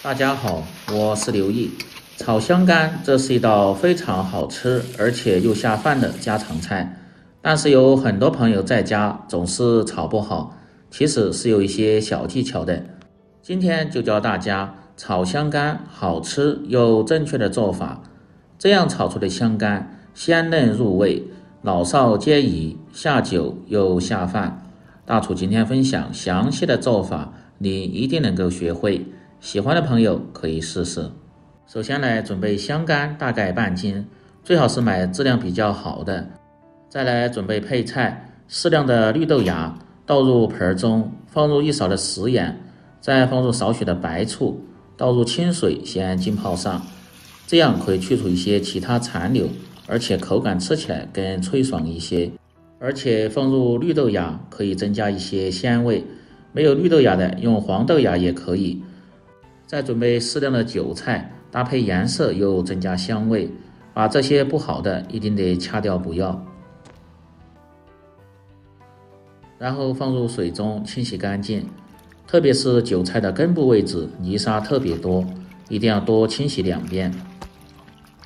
大家好，我是刘毅。炒香干，这是一道非常好吃而且又下饭的家常菜，但是有很多朋友在家总是炒不好，其实是有一些小技巧的。今天就教大家炒香干好吃又正确的做法，这样炒出的香干鲜嫩入味，老少皆宜，下酒又下饭。大厨今天分享详细的做法，你一定能够学会。喜欢的朋友可以试试。首先来准备香干大概半斤，最好是买质量比较好的。再来准备配菜，适量的绿豆芽倒入盆中，放入1勺的食盐，再放入少许的白醋，倒入清水先浸泡上，这样可以去除一些其他残留，而且口感吃起来更脆爽一些。而且放入绿豆芽可以增加一些鲜味，没有绿豆芽的用黄豆芽也可以。再准备适量的韭菜，搭配颜色又增加香味，把这些不好的一定得掐掉不要。然后放入水中清洗干净，特别是韭菜的根部位置泥沙特别多，一定要多清洗2遍。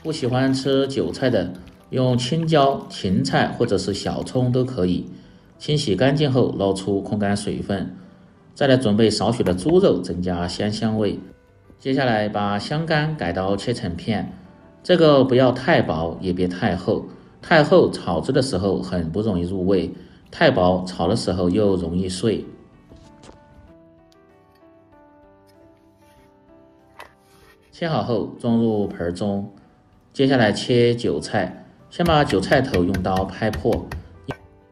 不喜欢吃韭菜的，用青椒、芹菜或者是小葱都可以。清洗干净后捞出控干水分，再来准备少许的猪肉，增加鲜香味。接下来把香干改刀切成片，这个不要太薄也别太厚，太厚炒制的时候很不容易入味，太薄炒的时候又容易碎。切好后装入盆中，接下来切韭菜，先把韭菜头用刀拍破，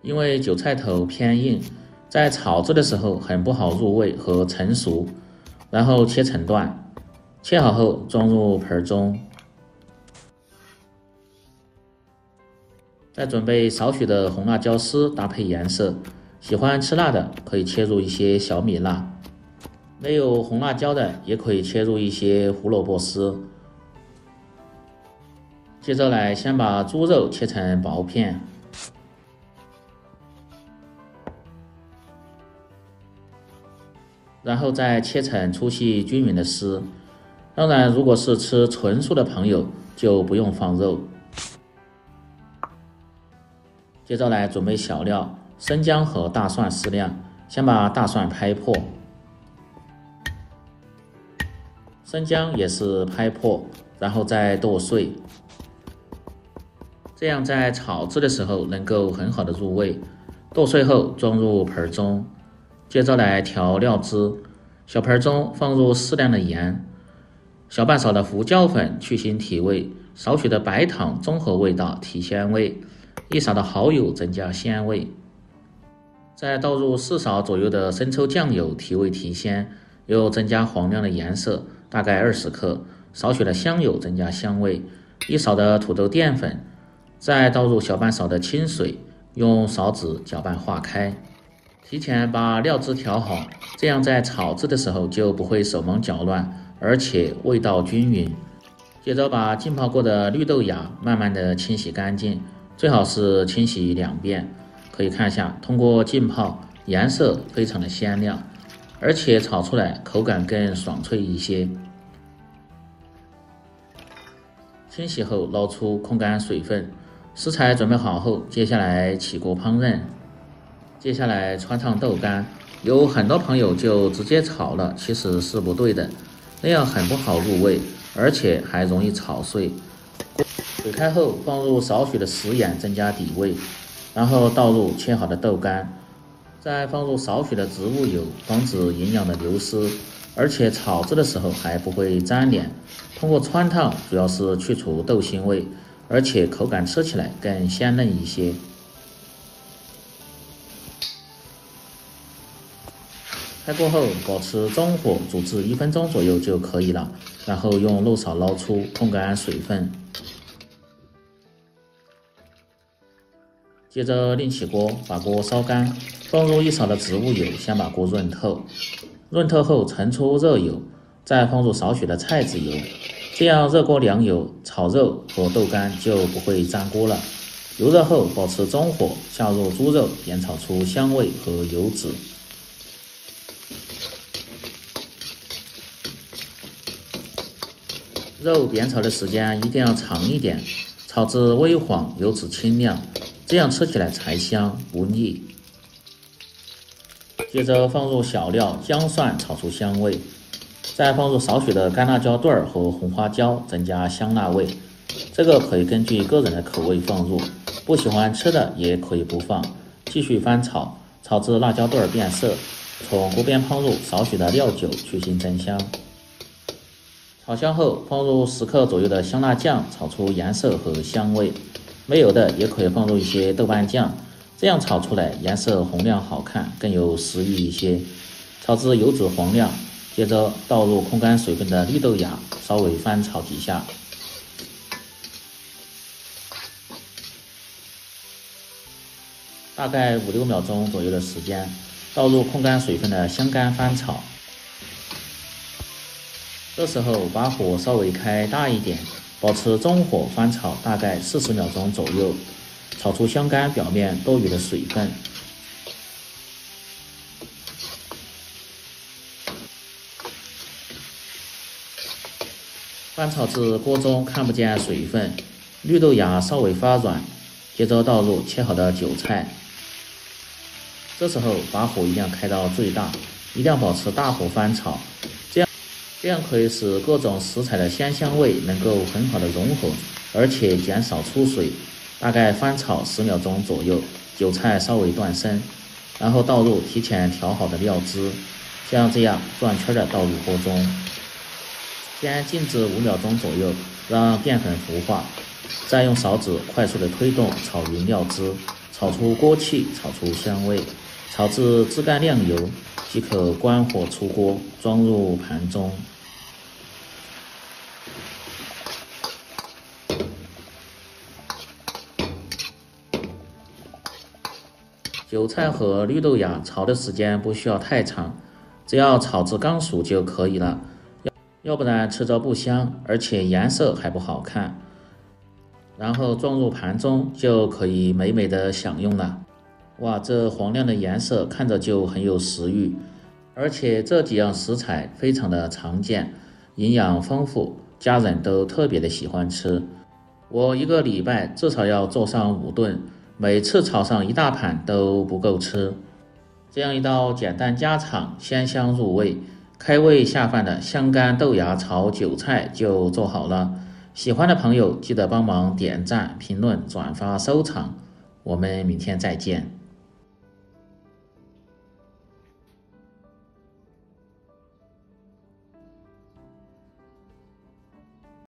因为韭菜头偏硬，在炒制的时候很不好入味和成熟，然后切成段。切好后装入盆中，再准备少许的红辣椒丝搭配颜色，喜欢吃辣的可以切入一些小米辣，没有红辣椒的也可以切入一些胡萝卜丝。接着来先把猪肉切成薄片，然后再切成粗细均匀的丝。当然，如果是吃纯素的朋友，就不用放肉。接着来准备小料，生姜和大蒜适量，先把大蒜拍破，生姜也是拍破，然后再剁碎，这样在炒制的时候能够很好的入味。剁碎后装入盆中，接着来调料汁，小盆中放入适量的盐，小半勺的胡椒粉去腥提味，少许的白糖中和味道提鲜味，1勺的蚝油增加鲜味，再倒入4勺左右的生抽酱油提味提鲜，又增加黄亮的颜色，大概20克，少许的香油增加香味，1勺的土豆淀粉，再倒入小半勺的清水，用勺子搅拌化开。提前把料汁调好，这样在炒制的时候就不会手忙脚乱，而且味道均匀。接着把浸泡过的绿豆芽慢慢的清洗干净，最好是清洗2遍。可以看一下，通过浸泡，颜色非常的鲜亮，而且炒出来口感更爽脆一些。清洗后捞出控干水分，食材准备好后，接下来起锅烹饪。接下来汆烫豆干，有很多朋友就直接炒了，其实是不对的，那样很不好入味，而且还容易炒碎。水开后放入少许的食盐增加底味，然后倒入切好的豆干，再放入少许的植物油，防止营养的流失，而且炒制的时候还不会粘连。通过汆烫主要是去除豆腥味，而且口感吃起来更鲜嫩一些。开锅后保持中火煮至1分钟左右就可以了，然后用漏勺捞出，控干水分。接着另起锅，把锅烧干，放入1勺的植物油，先把锅润透。润透后盛出热油，再放入少许的菜籽油，这样热锅凉油，炒肉和豆干就不会粘锅了。油热后保持中火，下入猪肉，煸炒出香味和油脂。肉煸炒的时间一定要长一点，炒至微黄，油脂清亮，这样吃起来才香不腻。接着放入小料姜蒜，炒出香味，再放入少许的干辣椒段和红花椒，增加香辣味。这个可以根据个人的口味放入，不喜欢吃的也可以不放。继续翻炒，炒至辣椒段变色，从锅边抛入少许的料酒，去腥增香。炒香后，放入10克左右的香辣酱，炒出颜色和香味。没有的也可以放入一些豆瓣酱，这样炒出来颜色红亮好看，更有食欲一些。炒至油脂黄亮，接着倒入控干水分的绿豆芽，稍微翻炒几下。大概5-6秒钟左右的时间，倒入控干水分的香干翻炒。这时候把火稍微开大一点，保持中火翻炒大概40秒钟左右，炒出香干表面多余的水分。翻炒至锅中看不见水分，绿豆芽稍微发软，接着倒入切好的韭菜。这时候把火一定要开到最大，一定要保持大火翻炒，这样可以使各种食材的鲜香味能够很好的融合，而且减少出水。大概翻炒10秒钟左右，韭菜稍微断生，然后倒入提前调好的料汁，像这样转圈的倒入锅中，先静置5秒钟左右，让淀粉糊化，再用勺子快速的推动炒匀料汁，炒出锅气，炒出香味，炒至汁干亮油，即可关火出锅，装入盘中。韭菜和绿豆芽炒的时间不需要太长，只要炒至刚熟就可以了，要不然吃着不香，而且颜色还不好看。然后装入盘中就可以美美的享用了。哇，这黄亮的颜色看着就很有食欲，而且这几样食材非常的常见，营养丰富，家人都特别的喜欢吃。我1个礼拜至少要做上5顿，每次炒上1大盘都不够吃。这样一道简单家常、鲜香入味、开胃下饭的香干豆芽炒韭菜就做好了。喜欢的朋友记得帮忙点赞、评论、转发、收藏。我们明天再见。